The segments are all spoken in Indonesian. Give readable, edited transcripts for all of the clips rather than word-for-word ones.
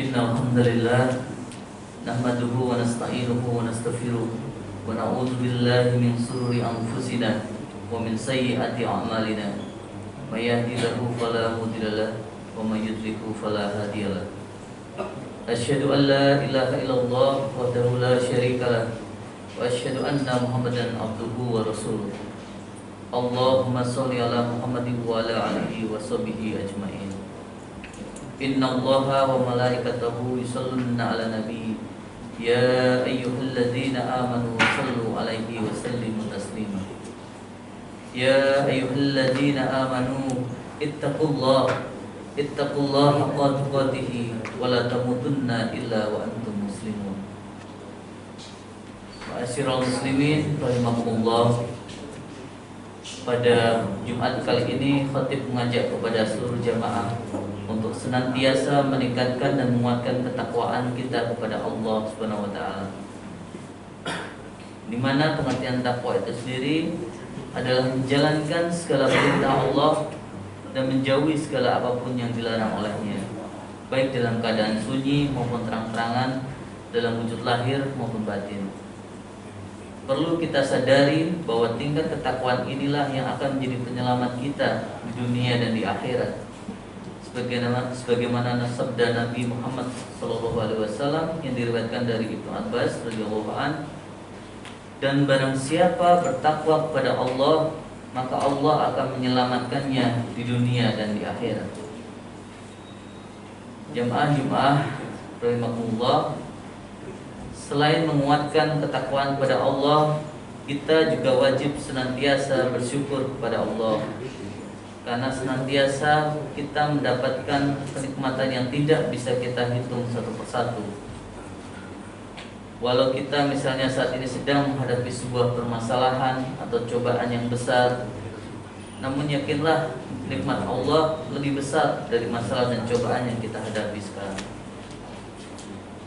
Innalhamdulillah nahmaduhu wa nasta'inuhu wa nastaghfiruh wa na'udzu billahi min shururi anfusina wa min sayyiati a'malina. May yahdihillahu fala mudhillalah wa may yudhlilhu fala hadiyalah. Asyhadu an la ilaha illallah wahdahu la syarikalah wa asyhadu anna Muhammadan abduhu wa rasuluh. Allahumma shalli ala Muhammadin wa ala alihi wa sahbihi ajmain. Inna Allaha wa malaikatahu yusalluna ala nabi. Ya ayyuhalladzina amanu sallu alaihi wa sallimu taslima. Ya ayyuhalladzina amanu ittaqullaha haqqa tuqatih wa la tamutunna illa wa antum muslimun. Ma'asyiral muslimin rahimakumullah. Pada Jumat kali ini khatib mengajak kepada seluruh jamaah untuk senantiasa meningkatkan dan menguatkan ketakwaan kita kepada Allah Subhanahu wa taala. Di mana pengertian takwa itu sendiri adalah menjalankan segala perintah Allah dan menjauhi segala apapun yang dilarang olehnya, baik dalam keadaan sunyi maupun terang-terangan, dalam wujud lahir maupun batin. Perlu kita sadari bahwa tingkat ketakwaan inilah yang akan menjadi penyelamat kita di dunia dan di akhirat. Sebagaimana sabda Nabi Muhammad SAW yang diriwayatkan dari Ibnu Abbas radhiyallahu an, dan barang siapa bertakwa kepada Allah, maka Allah akan menyelamatkannya di dunia dan di akhirat. Jamaah rahimakumullah, selain menguatkan ketakwaan kepada Allah, kita juga wajib senantiasa bersyukur kepada Allah, karena senantiasa kita mendapatkan kenikmatan yang tidak bisa kita hitung satu persatu. Walau kita misalnya saat ini sedang menghadapi sebuah permasalahan atau cobaan yang besar, namun yakinlah nikmat Allah lebih besar dari masalah dan cobaan yang kita hadapi sekarang.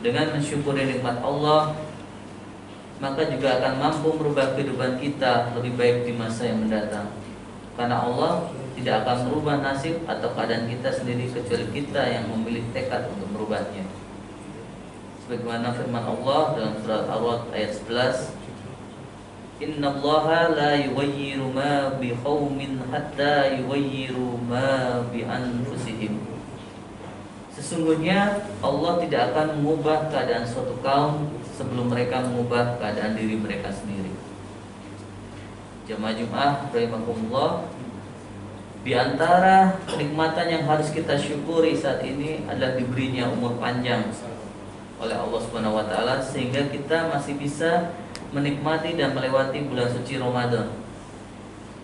Dengan mensyukuri nikmat Allah, maka juga akan mampu merubah kehidupan kita lebih baik di masa yang mendatang. Karena Allah tidak akan merubah nasib atau keadaan kita sendiri kecuali kita yang memilih tekad untuk merubahnya. Sebagaimana firman Allah dalam surat Ar-Ra'd ayat 11, Innallaha la yughayyiru ma biqaumin hatta yughayyiru ma bi anfusihim. Sesungguhnya Allah tidak akan mengubah keadaan suatu kaum sebelum mereka mengubah keadaan diri mereka sendiri. Jamaah Jumat rahimakumullah, di antara kenikmatan yang harus kita syukuri saat ini adalah diberinya umur panjang oleh Allah Subhanahu wa taala, sehingga kita masih bisa menikmati dan melewati bulan suci Ramadan.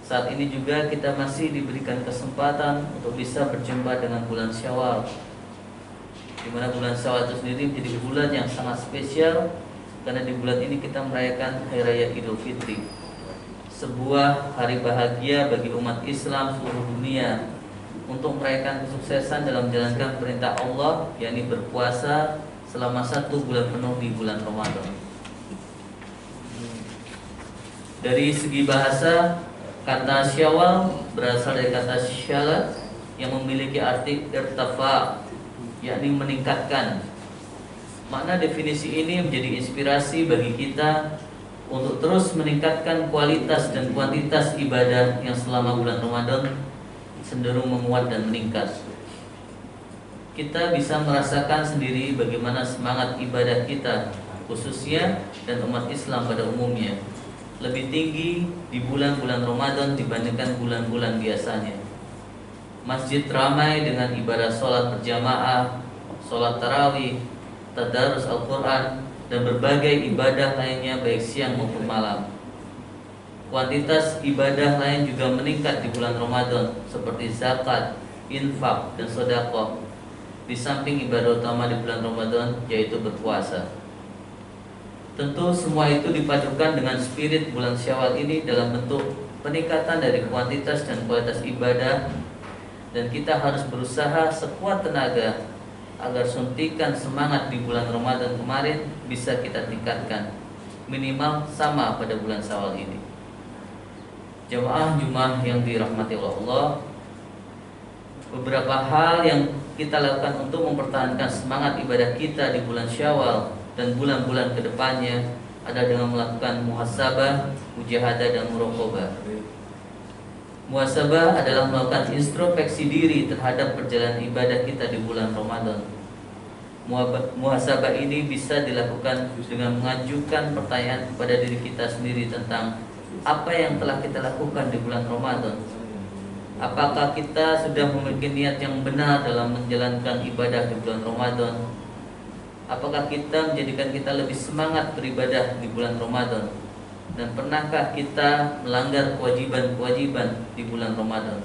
Saat ini juga kita masih diberikan kesempatan untuk bisa berjumpa dengan bulan Syawal, di mana bulan Syawal itu sendiri menjadi bulan yang sangat spesial, karena di bulan ini kita merayakan Hari Raya Idul Fitri, sebuah hari bahagia bagi umat Islam seluruh dunia untuk merayakan kesuksesan dalam menjalankan perintah Allah, yakni berpuasa selama 1 bulan penuh di bulan Ramadan. Dari segi bahasa, kata Syawal berasal dari kata syalat yang memiliki arti irtafa, yakni meningkatkan. Makna definisi ini menjadi inspirasi bagi kita untuk terus meningkatkan kualitas dan kuantitas ibadah yang selama bulan Ramadan cenderung menguat dan meningkat. Kita bisa merasakan sendiri bagaimana semangat ibadah kita, khususnya dan umat Islam pada umumnya, lebih tinggi di bulan-bulan Ramadan dibandingkan bulan-bulan biasanya. Masjid ramai dengan ibadah sholat berjamaah, sholat tarawih, tadarus Al-Quran, dan berbagai ibadah lainnya baik siang maupun malam. Kuantitas ibadah lain juga meningkat di bulan Ramadan, seperti zakat, infak, dan sedekah, di samping ibadah utama di bulan Ramadan, yaitu berpuasa. Tentu semua itu dipadukan dengan spirit bulan Syawal ini dalam bentuk peningkatan dari kuantitas dan kualitas ibadah, dan kita harus berusaha sekuat tenaga agar suntikan semangat di bulan Ramadan kemarin bisa kita tingkatkan, minimal sama pada bulan Syawal ini. Jamaah Jumat yang dirahmati Allah, beberapa hal yang kita lakukan untuk mempertahankan semangat ibadah kita di bulan Syawal dan bulan-bulan kedepannya adalah dengan melakukan muhasabah, mujahadah, dan muraqabah. Muhasabah adalah melakukan introspeksi diri terhadap perjalanan ibadah kita di bulan Ramadan. Muhasabah ini bisa dilakukan dengan mengajukan pertanyaan kepada diri kita sendiri tentang apa yang telah kita lakukan di bulan Ramadan. Apakah kita sudah memiliki niat yang benar dalam menjalankan ibadah di bulan Ramadan? Apakah kita menjadikan kita lebih semangat beribadah di bulan Ramadan? Dan pernahkah kita melanggar kewajiban-kewajiban di bulan Ramadan?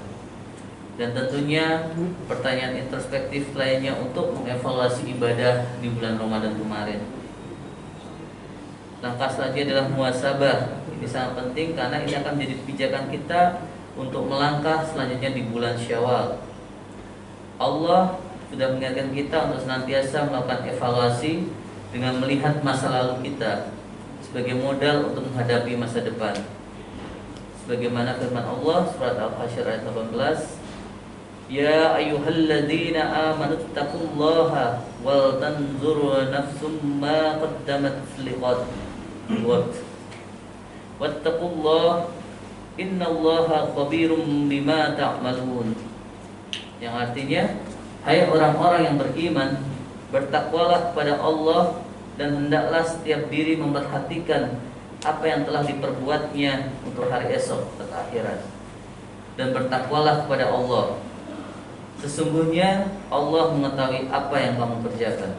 Dan tentunya pertanyaan introspektif lainnya untuk mengevaluasi ibadah di bulan Ramadan kemarin. Langkah selanjutnya adalah muhasabah. Ini sangat penting karena ini akan menjadi pijakan kita untuk melangkah selanjutnya di bulan Syawal. Allah sudah mengingatkan kita untuk senantiasa melakukan evaluasi dengan melihat masa lalu kita sebagai modal untuk menghadapi masa depan. Sebagaimana firman Allah surat Al-Hasyr ayat 18, Ya ayyuhalladzina amanu taqullaha wal tanzur nafsum ma qaddamat liqad wattaqullaha innallaha khabirum bima ta'malun. Yang artinya, hai orang-orang yang beriman, bertakwalah kepada Allah dan hendaklah setiap diri memperhatikan apa yang telah diperbuatnya untuk hari esok atau akhirat. Dan bertakwalah kepada Allah. Sesungguhnya Allah mengetahui apa yang kamu kerjakan.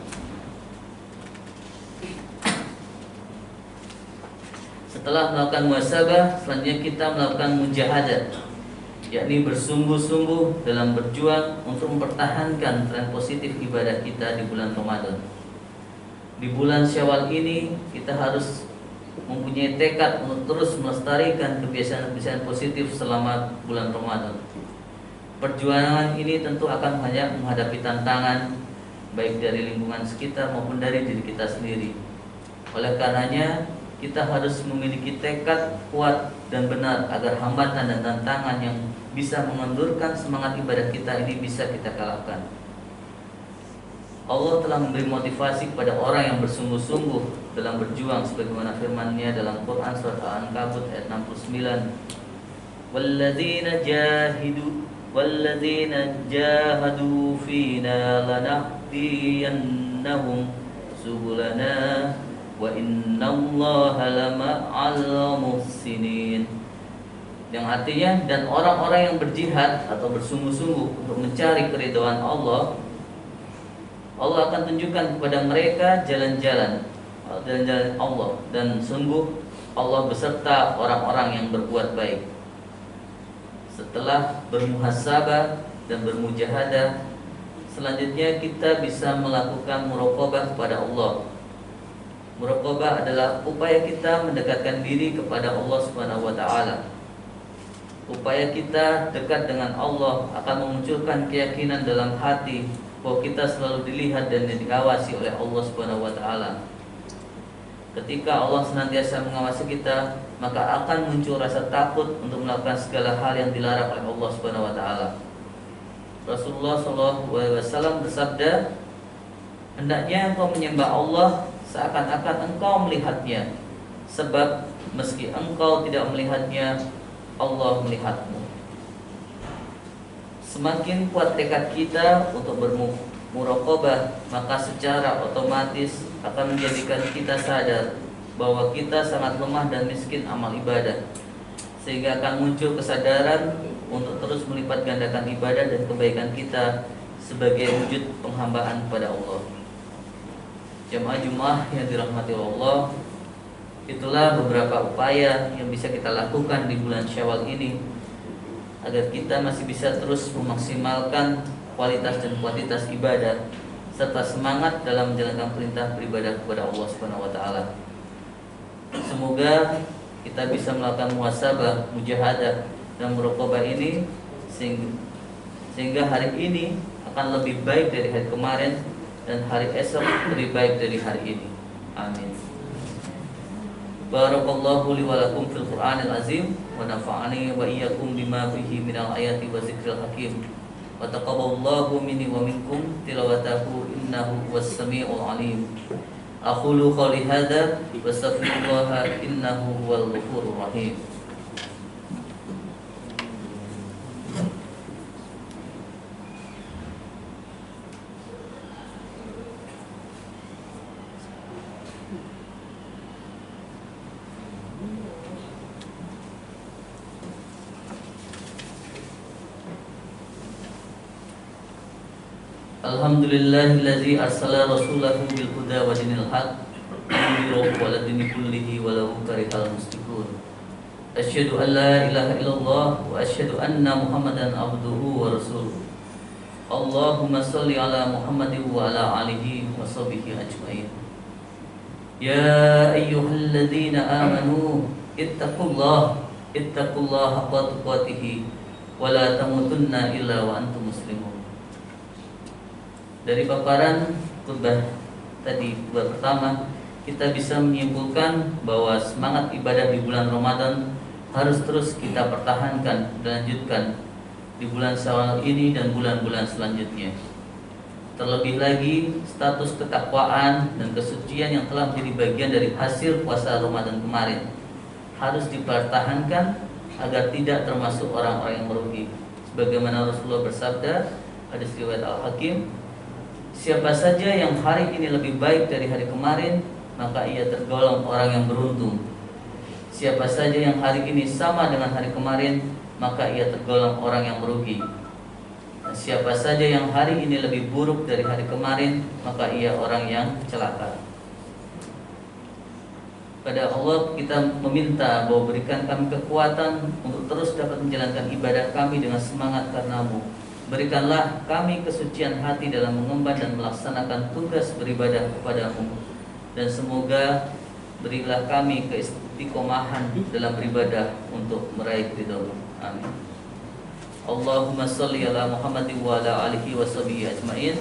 Setelah melakukan muhasabah, selanjutnya kita melakukan mujahadah, yakni bersungguh-sungguh dalam berjuang untuk mempertahankan tren positif ibadah kita di bulan Ramadan. Di bulan Syawal ini kita harus mempunyai tekad untuk terus melestarikan kebiasaan-kebiasaan positif selama bulan Ramadan. Perjuangan ini tentu akan banyak menghadapi tantangan baik dari lingkungan sekitar maupun dari diri kita sendiri. Oleh karenanya kita harus memiliki tekad kuat dan benar agar hambatan dan tantangan yang bisa mengendurkan semangat ibadah kita ini bisa kita kalahkan. Allah telah memberi motivasi kepada orang yang bersungguh-sungguh dalam berjuang sebagaimana firman-Nya dalam Quran surat Al-Ankabut ayat 69. Walladzina jahadu fina lanahdiyannahum subulana wa innallaha lama'al muhsinin. Yang artinya, dan orang-orang yang berjihad atau bersungguh-sungguh untuk mencari keridhaan Allah, Allah akan tunjukkan kepada mereka jalan-jalan Allah, dan sungguh Allah beserta orang-orang yang berbuat baik. Setelah bermuhasabah dan bermujahadah, selanjutnya kita bisa melakukan muraqabah kepada Allah. Muraqabah adalah upaya kita mendekatkan diri kepada Allah Subhanahu wa taala. Upaya kita dekat dengan Allah akan memunculkan keyakinan dalam hati bahwa kita selalu dilihat dan diawasi oleh Allah Subhanahu wa taala. Ketika Allah senantiasa mengawasi kita, maka akan muncul rasa takut untuk melakukan segala hal yang dilarang oleh Allah Subhanahu wa taala. Rasulullah SAW bersabda, hendaknya engkau menyembah Allah seakan-akan engkau melihatnya, sebab meski engkau tidak melihatnya, Allah melihatmu. Semakin kuat tekad kita untuk bermuraqabah, maka secara otomatis akan menjadikan kita sadar bahwa kita sangat lemah dan miskin amal ibadah, sehingga akan muncul kesadaran untuk terus melipat gandakan ibadah dan kebaikan kita sebagai wujud penghambaan kepada Allah. Jemaah yang dirahmati Allah, itulah beberapa upaya yang bisa kita lakukan di bulan Syawal ini agar kita masih bisa terus memaksimalkan kualitas dan kuantitas ibadah serta semangat dalam menjalankan perintah beribadah kepada Allah Subhanahu wa taala. Semoga kita bisa melakukan muhasabah, mujahadah dan muraqabah ini sehingga hari ini akan lebih baik dari hari kemarin dan hari esok lebih baik dari hari ini. Amin. Barakallahu li wa lakum fil Qur'anil azim wa nafa'ani wa iyyakum bima fihi minal ayati wa zikril hakim. wa taqabbalallahu minni wa minkum tilawatahu innahu huwas samiul alim. Aqulu qawli hadza wa astaghfirullah innahu huwal ghafurur rahim. Alhamdulillahillazi arsala rasulahu bil huda wa dinil haq liyudhhirahu 'ala dini kullihi walau karihal musyrikun. Asyhadu an la ilaha illallah wa asyhadu anna Muhammadan abduhu wa rasuluh. Allahumma shalli ala Muhammadin wa ala alihi wa sahbihi ajmain. Ya ayyuhalladzina amanu ittaqullaha haqqa tuqatih wa la tamutunna illa wa antum muslimun. Dari paparan khutbah tadi, khutbah pertama, kita bisa menyimpulkan bahwa semangat ibadah di bulan Ramadan harus terus kita pertahankan dan lanjutkan di bulan Syawal ini dan bulan-bulan selanjutnya. Terlebih lagi, status ketakwaan dan kesucian yang telah menjadi bagian dari hasil puasa Ramadan kemarin harus dipertahankan agar tidak termasuk orang-orang yang merugi. Sebagaimana Rasulullah bersabda, hadis riwayat Al-Hakim, siapa saja yang hari ini lebih baik dari hari kemarin, maka ia tergolong orang yang beruntung. Siapa saja yang hari ini sama dengan hari kemarin, maka ia tergolong orang yang merugi. Dan siapa saja yang hari ini lebih buruk dari hari kemarin, maka ia orang yang celaka. Pada Allah kita meminta bahwa berikan kami kekuatan untuk terus dapat menjalankan ibadah kami dengan semangat karena-Mu. Berikanlah kami kesucian hati dalam mengemban dan melaksanakan tugas beribadah kepadamu. Dan semoga berilah kami keistiqomahan dalam beribadah untuk meraih ridha-Mu. Amin. Allahumma shalli ala Muhammadin wa ala alihi wa sahbihi ajmain.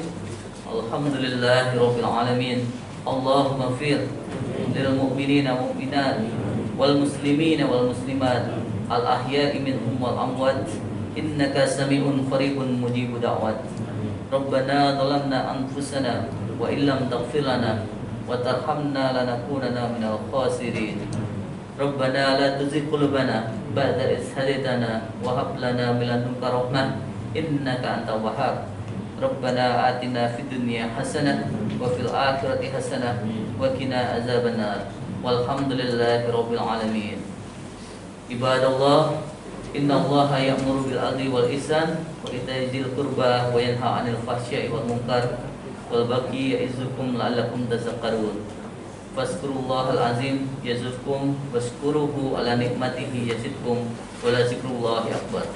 Alhamdulillahi rabbil alamin. Allahumma fir lil mu'minina mu'minat wal muslimina wal muslimat al ahya'i minhum wal amwat. Innaka sami'un qaribun mujibud da'wat. Rabbana zalamna anfusana wa illam taghfir lana wa tarhamna lanakunanna minal khasirin. Rabbana la tuzigh qulubana ba'da idh hadaytana wa hab lana min ladunka rahmah innaka antal wahhab. Rabbana atina fid dunya hasanah wa fil akhirati hasanah wa qina azabannar. Walhamdulillahi rabbil alamin. Ibadallah, Inna Allaha ya'muru bil 'adli wal ihsan wa ita'i dzil qurba wa yanha 'anil fahsya'i wal munkar wal baghi ya'izukum la'allakum tadhakkarun. Fazkurullahal azim yazkurkum washkuruhu ala nikmatihi yazidkum wa la zikrullahi akbar.